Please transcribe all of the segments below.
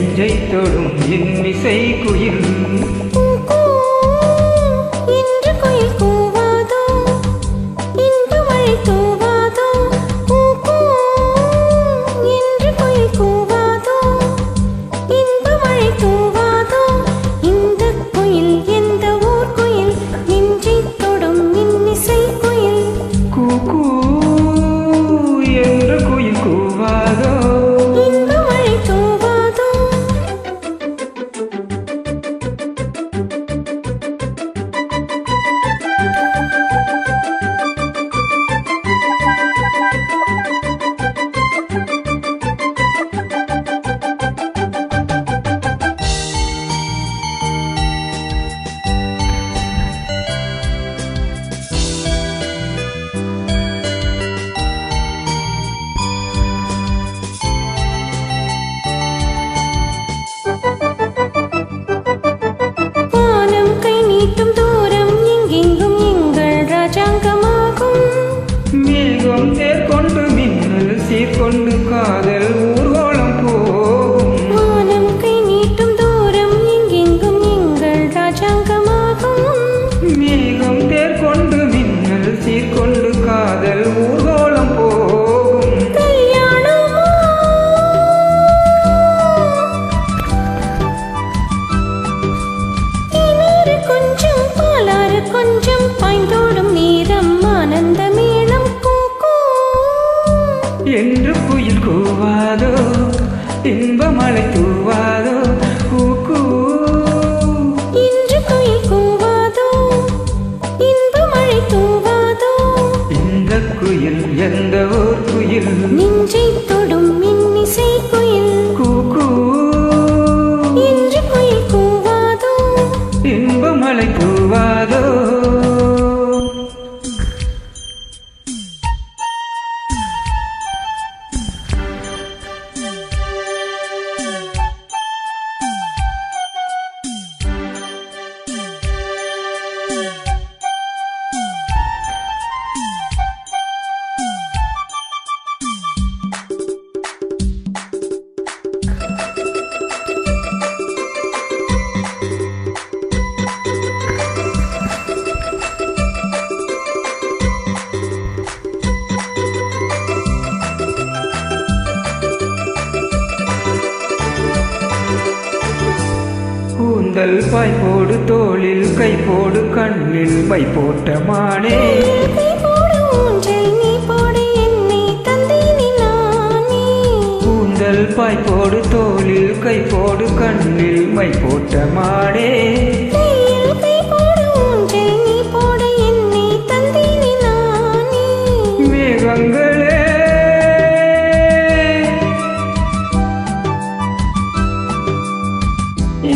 நெஞ்சை தொடும் இன்னிசை குயில் கொண்டு மின்னல் சீர்கொண்டு காதல் ஊர்வலம் போகும் வானம் கை நீட்டும் தூரம் எங்கெங்கும் எங்கள் ராஜாங்கமாகும் மேகம் தேர் கொண்டு மின்னல் சீர்கொண்டு காதல் ஊர்வலம் போகும் கொஞ்சம் பாலாறு கொஞ்சம் பாய்ந்தோடும் நேரம் ஆனந்த மேளம் என்று குயில் கூவாதோ இன்ப மழை தூவாதோ கூக்கூ இன்று குயில் கூவாதோ இன்ப மழை தூவாதோ இந்த குயில் எந்த ஓர் குயில் நெஞ்சை தொடும் இன்னிசை குயில் கூக்கூ இன்று குயில் கூவாதோ இன்ப மழை தூவாதோ கூந்தல் பாய் போடு தோளில் கை போடு கண்ணில் மை போட்ட மானே கூந்தல் பாய் போடு தோளில் கை போடு கண்ணில் மை போட்ட மானே மேகங்களே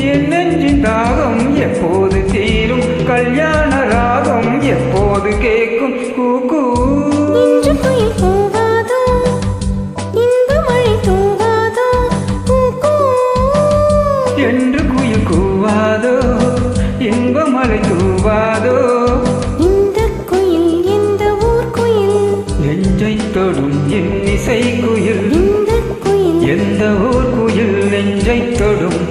என் நெஞ்சின் தாகம் எப்போது தீரும் கல்யாண ராகம் எப்போது கேட்கும் கூக்கூ என்று குயில் கூவாதோ இன்ப மழை தூவாதோ இந்த குயில் எந்த ஊர் குயில் நெஞ்சை தொடும் இன்னிசை குயில் இந்த குயில் எந்த ஊர் குயில் நெஞ்சை தொடும்